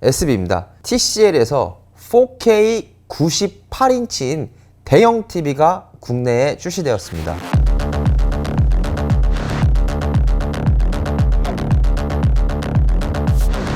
SB입니다. TCL에서 4K 98인치인 대형 TV가 국내에 출시되었습니다.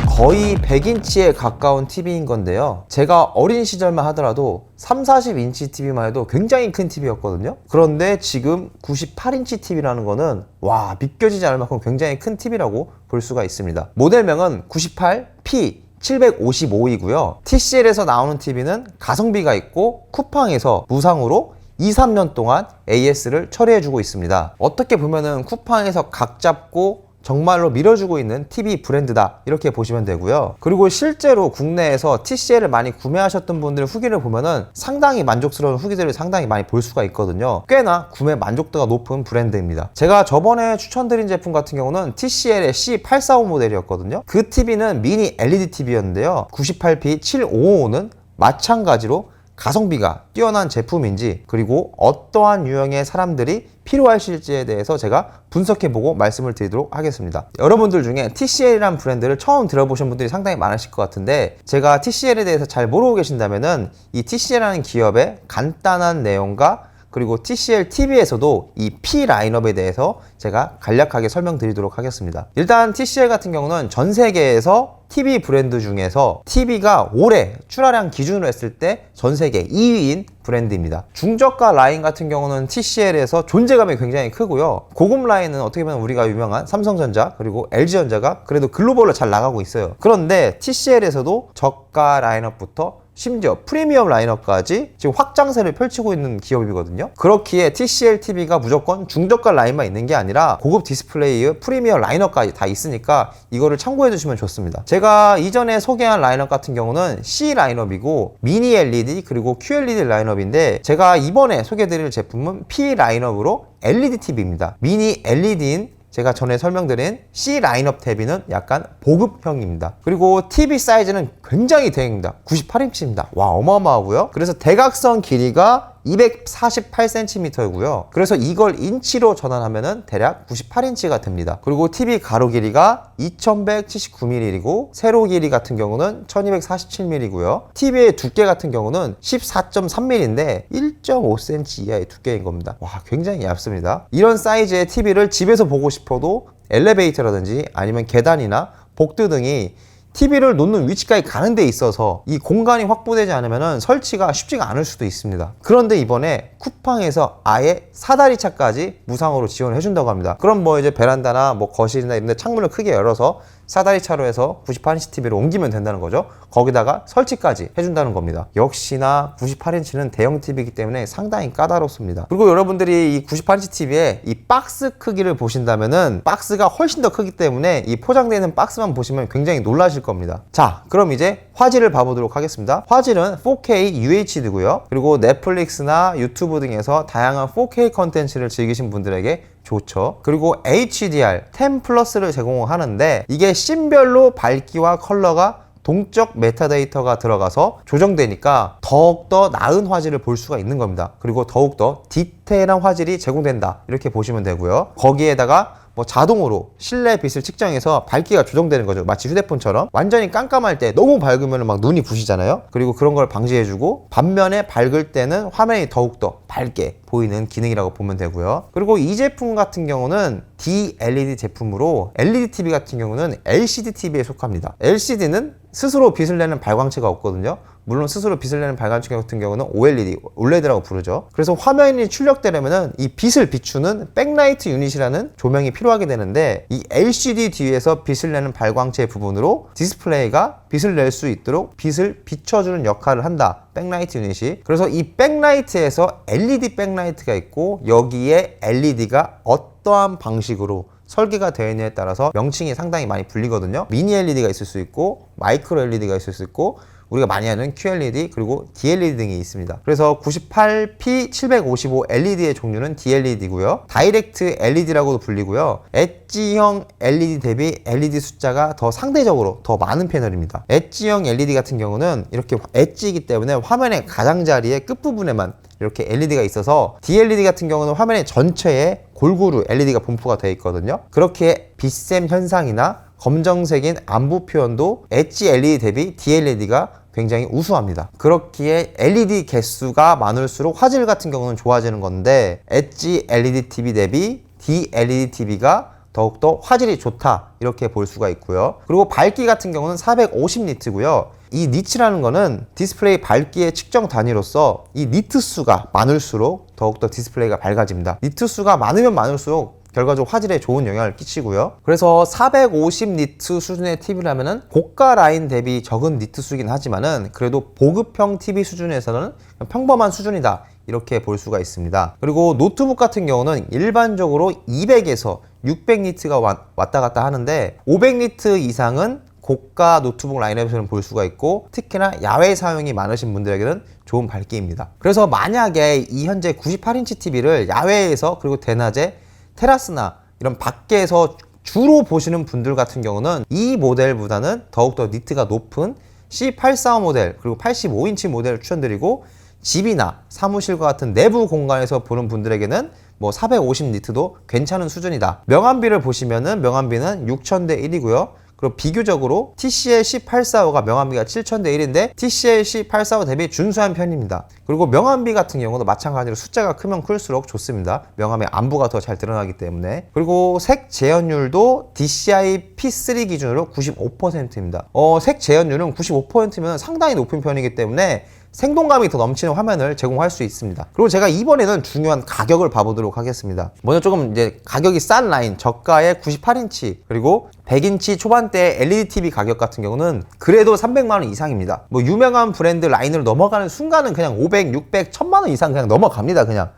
거의 100인치에 가까운 TV인 건데요. 제가 어린 시절만 하더라도 3, 40인치 TV만 해도 굉장히 큰 TV였거든요. 그런데 지금 98인치 TV라는 거는 와, 믿겨지지 않을 만큼 굉장히 큰 TV라고 볼 수가 있습니다. 모델명은 98P 755이고요. TCL에서 나오는 TV는 가성비가 있고 쿠팡에서 무상으로 2, 3년 동안 AS를 처리해주고 있습니다. 어떻게 보면은 쿠팡에서 각 잡고 정말로 밀어주고 있는 TV 브랜드다, 이렇게 보시면 되고요. 그리고 실제로 국내에서 TCL을 많이 구매하셨던 분들 후기를 보면은 상당히 만족스러운 후기들을 상당히 많이 볼 수가 있거든요. 꽤나 구매 만족도가 높은 브랜드입니다. 제가 저번에 추천드린 제품 같은 경우는 TCL의 C845 모델이었거든요. 그 TV는 미니 LED TV였는데요. 98P 755는 마찬가지로 가성비가 뛰어난 제품인지, 그리고 어떠한 유형의 사람들이 필요하실지에 대해서 제가 분석해보고 말씀을 드리도록 하겠습니다. 여러분들 중에 TCL이라는 브랜드를 처음 들어보신 분들이 상당히 많으실 것 같은데, 제가 TCL에 대해서 잘 모르고 계신다면은 이 TCL이라는 기업의 간단한 내용과 그리고 TCL TV에서도 이 P 라인업에 대해서 제가 간략하게 설명드리도록 하겠습니다. 일단 TCL 같은 경우는 전 세계에서 TV 브랜드 중에서 TV가 올해 출하량 기준으로 했을 때 전 세계 2위인 브랜드입니다. 중저가 라인 같은 경우는 TCL에서 존재감이 굉장히 크고요. 고급 라인은 어떻게 보면 우리가 유명한 삼성전자 그리고 LG전자가 그래도 글로벌로 잘 나가고 있어요. 그런데 TCL에서도 저가 라인업부터 심지어 프리미엄 라인업까지 지금 확장세를 펼치고 있는 기업이거든요. 그렇기에 TCL TV가 무조건 중저가 라인만 있는 게 아니라 고급 디스플레이의 프리미엄 라인업까지 다 있으니까 이거를 참고해 주시면 좋습니다. 제가 이전에 소개한 라인업 같은 경우는 C 라인업이고 미니 LED 그리고 QLED 라인업인데, 제가 이번에 소개해 드릴 제품은 P 라인업으로 LED TV입니다. 미니 LED인 제가 전에 설명드린 C 라인업 TV는 약간 보급형입니다. 그리고 TV 사이즈는 굉장히 대입니다. 98인치입니다. 와, 어마어마하고요. 그래서 대각선 길이가 248cm이고요. 그래서 이걸 인치로 전환하면은 대략 98인치가 됩니다. 그리고 TV 가로 길이가 2179mm이고 세로 길이 같은 경우는 1247mm이고요. TV의 두께 같은 경우는 14.3mm인데 1.5cm 이하의 두께인 겁니다. 와, 굉장히 얇습니다. 이런 사이즈의 TV를 집에서 보고 싶어도 엘리베이터라든지 아니면 계단이나 복도 등이 TV를 놓는 위치까지 가는 데 있어서 이 공간이 확보되지 않으면 설치가 쉽지가 않을 수도 있습니다. 그런데 이번에 쿠팡에서 아예 사다리차까지 무상으로 지원을 해준다고 합니다. 그럼 뭐 이제 베란다나 뭐 거실이나 이런 데 창문을 크게 열어서 사다리차로 해서 98인치 TV를 옮기면 된다는 거죠. 거기다가 설치까지 해준다는 겁니다. 역시나 98인치는 대형 TV이기 때문에 상당히 까다롭습니다. 그리고 여러분들이 이 98인치 TV의 이 박스 크기를 보신다면은 박스가 훨씬 더 크기 때문에 이 포장되는 박스만 보시면 굉장히 놀라실 겁니다. 자, 그럼 이제 화질을 봐보도록 하겠습니다. 화질은 4K UHD고요. 그리고 넷플릭스나 유튜브 등에서 다양한 4K 컨텐츠를 즐기신 분들에게 좋죠. 그리고 HDR 10 플러스를 제공하는데, 이게 씬별로 밝기와 컬러가 동적 메타데이터가 들어가서 조정되니까 더욱더 나은 화질을 볼 수가 있는 겁니다. 그리고 더욱더 디테일한 화질이 제공된다, 이렇게 보시면 되고요. 거기에다가 뭐 자동으로 실내 빛을 측정해서 밝기가 조정되는 거죠. 마치 휴대폰처럼 완전히 깜깜할 때 너무 밝으면 막 눈이 부시잖아요. 그리고 그런 걸 방지해주고, 반면에 밝을 때는 화면이 더욱더 밝게 보이는 기능이라고 보면 되고요. 그리고 이 제품 같은 경우는 DLED 제품으로 LED TV 같은 경우는 LCD TV에 속합니다. LCD는 스스로 빛을 내는 발광체가 없거든요. 물론 스스로 빛을 내는 발광체 같은 경우는 OLED, OLED라고 부르죠. 그래서 화면이 출력되려면 이 빛을 비추는 백라이트 유닛이라는 조명이 필요하게 되는데, 이 LCD 뒤에서 빛을 내는 발광체 부분으로 디스플레이가 빛을 낼 수 있도록 빛을 비춰주는 역할을 한다, 백라이트 유닛이. 그래서 이 백라이트에서 LED 백라이트가 있고, 여기에 LED가 어떠한 방식으로 설계가 되어 있느냐에 따라서 명칭이 상당히 많이 불리거든요. 미니 LED가 있을 수 있고, 마이크로 LED가 있을 수 있고, 우리가 많이 하는 QLED 그리고 DLED 등이 있습니다. 그래서 98P 755 LED의 종류는 DLED고요. 다이렉트 LED라고도 불리고요. 엣지형 LED 대비 LED 숫자가 더 상대적으로 더 많은 패널입니다. 엣지형 LED 같은 경우는 이렇게 엣지이기 때문에 화면의 가장자리의 끝부분에만 이렇게 LED가 있어서, DLED 같은 경우는 화면의 전체에 골고루 LED가 분포가 되어 있거든요. 그렇게 빛샘 현상이나 검정색인 안부 표현도 엣지 LED 대비 DLED가 굉장히 우수합니다. 그렇기에 LED 개수가 많을수록 화질 같은 경우는 좋아지는 건데 엣지 LED TV 대비 DLED TV가 더욱더 화질이 좋다 이렇게 볼 수가 있고요. 그리고 밝기 같은 경우는 450니트고요. 이 니트라는 거는 디스플레이 밝기의 측정 단위로서 이 니트 수가 많을수록 더욱더 디스플레이가 밝아집니다. 니트 수가 많으면 많을수록 결과적으로 화질에 좋은 영향을 끼치고요. 그래서 450니트 수준의 TV라면은 고가 라인 대비 적은 니트 수이긴 하지만은 그래도 보급형 TV 수준에서는 평범한 수준이다 이렇게 볼 수가 있습니다. 그리고 노트북 같은 경우는 일반적으로 200에서 600니트가 왔다 갔다 하는데 500니트 이상은 고가 노트북 라인업에서는 볼 수가 있고 특히나 야외 사용이 많으신 분들에게는 좋은 밝기입니다. 그래서 만약에 이 현재 98인치 TV를 야외에서 그리고 대낮에 테라스나 이런 밖에서 주로 보시는 분들 같은 경우는 이 모델보다는 더욱더 니트가 높은 C845 모델 그리고 85인치 모델을 추천드리고 집이나 사무실과 같은 내부 공간에서 보는 분들에게는 뭐 450니트도 괜찮은 수준이다. 명암비를 보시면은 명암비는 6000대 1이고요. 그리고 비교적으로 TCL C845가 명암비가 7000대 1인데 TCL C845 대비 준수한 편입니다. 그리고 명암비 같은 경우도 마찬가지로 숫자가 크면 클수록 좋습니다. 명암의 안부가 더 잘 드러나기 때문에. 그리고 색 재현율도 DCI P3 기준으로 95%입니다. 색 재현율은 95%면 상당히 높은 편이기 때문에 생동감이 더 넘치는 화면을 제공할 수 있습니다. 그리고 제가 이번에는 중요한 가격을 봐보도록 하겠습니다. 먼저 조금 이제 가격이 싼 라인, 저가의 98인치 그리고 100인치 초반대 LED TV 가격 같은 경우는 그래도 300만원 이상입니다. 뭐 유명한 브랜드 라인으로 넘어가는 순간은 그냥 500, 600, 1000만원 이상 그냥 넘어갑니다. 그냥.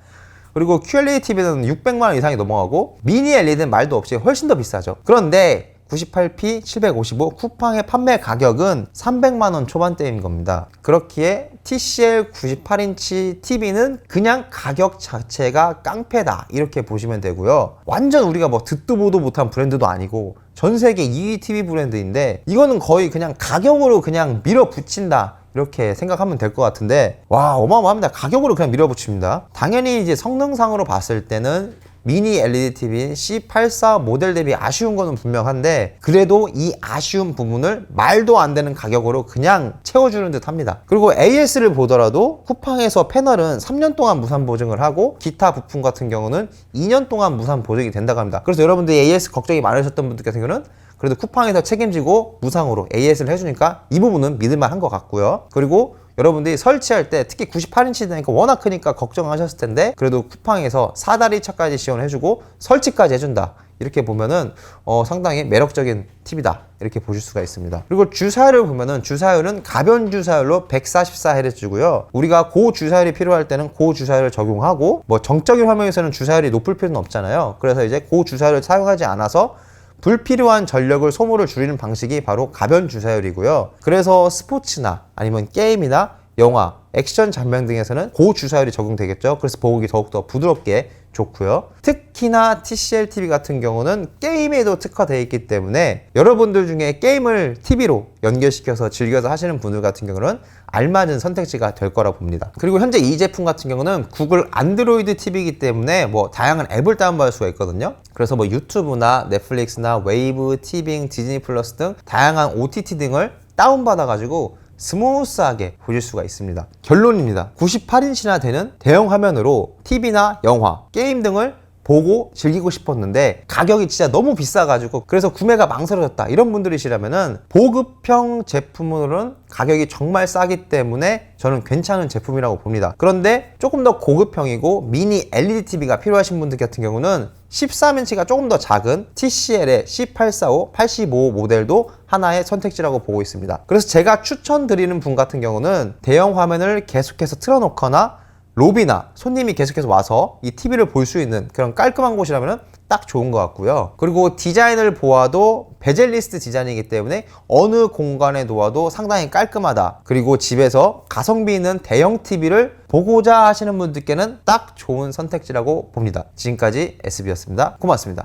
그리고 QLED TV는 600만원 이상이 넘어가고 미니 LED는 말도 없이 훨씬 더 비싸죠. 그런데 98P 755 쿠팡의 판매 가격은 300만원 초반대인 겁니다. 그렇기에 TCL 98인치 TV는 그냥 가격 자체가 깡패다 이렇게 보시면 되고요. 완전 우리가 뭐 듣도 보도 못한 브랜드도 아니고 전 세계 2위 TV 브랜드인데 이거는 거의 그냥 가격으로 그냥 밀어붙인다 이렇게 생각하면 될 것 같은데 와 어마어마합니다. 가격으로 그냥 밀어붙입니다. 당연히 이제 성능상으로 봤을 때는 미니 LED TV인 C84 모델 대비 아쉬운 거는 분명한데 그래도 이 아쉬운 부분을 말도 안 되는 가격으로 그냥 채워주는 듯 합니다. 그리고 AS를 보더라도 쿠팡에서 패널은 3년 동안 무상 보증을 하고 기타 부품 같은 경우는 2년 동안 무상 보증이 된다고 합니다. 그래서 여러분들이 AS 걱정이 많으셨던 분들 같은 경우는 그래도 쿠팡에서 책임지고 무상으로 AS를 해주니까 이 부분은 믿을만 한 것 같고요. 그리고 여러분들이 설치할 때 특히 98인치 되니까 워낙 크니까 걱정하셨을 텐데 그래도 쿠팡에서 사다리 차까지 지원해주고 설치까지 해준다. 이렇게 보면은 상당히 매력적인 팁이다 이렇게 보실 수가 있습니다. 그리고 주사율을 보면은 주사율은 가변 주사율로 144Hz고요. 우리가 고주사율이 필요할 때는 고주사율을 적용하고 뭐 정적인 화면에서는 주사율이 높을 필요는 없잖아요. 그래서 이제 고주사율을 사용하지 않아서 불필요한 전력을 소모를 줄이는 방식이 바로 가변 주사율이고요. 그래서 스포츠나 아니면 게임이나 영화, 액션 장면 등에서는 고주사율이 적용되겠죠. 그래서 보기 더욱더 부드럽게 좋고요. 특히나 TCL TV 같은 경우는 게임에도 특화되어 있기 때문에 여러분들 중에 게임을 TV로 연결시켜서 즐겨서 하시는 분들 같은 경우는 알맞은 선택지가 될 거라 봅니다. 그리고 현재 이 제품 같은 경우는 구글 안드로이드 TV이기 때문에 뭐 다양한 앱을 다운받을 수가 있거든요. 그래서 뭐 유튜브나 넷플릭스나 웨이브, 티빙, 디즈니 플러스 등 다양한 OTT 등을 다운받아가지고 스무스하게 보실 수가 있습니다. 결론입니다. 98인치나 되는 대형 화면으로 TV나 영화, 게임 등을 보고 즐기고 싶었는데 가격이 진짜 너무 비싸가지고 그래서 구매가 망설여졌다 이런 분들이시라면은 보급형 제품으로는 가격이 정말 싸기 때문에 저는 괜찮은 제품이라고 봅니다. 그런데 조금 더 고급형이고 미니 LED TV가 필요하신 분들 같은 경우는 13인치가 조금 더 작은 TCL의 C845, 85 모델도 하나의 선택지라고 보고 있습니다. 그래서 제가 추천드리는 분 같은 경우는 대형 화면을 계속해서 틀어놓거나 로비나 손님이 계속해서 와서 이 TV를 볼 수 있는 그런 깔끔한 곳이라면 딱 좋은 것 같고요. 그리고 디자인을 보아도 베젤리스트 디자인이기 때문에 어느 공간에 놓아도 상당히 깔끔하다. 그리고 집에서 가성비 있는 대형 TV를 보고자 하시는 분들께는 딱 좋은 선택지라고 봅니다. 지금까지 SB였습니다. 고맙습니다.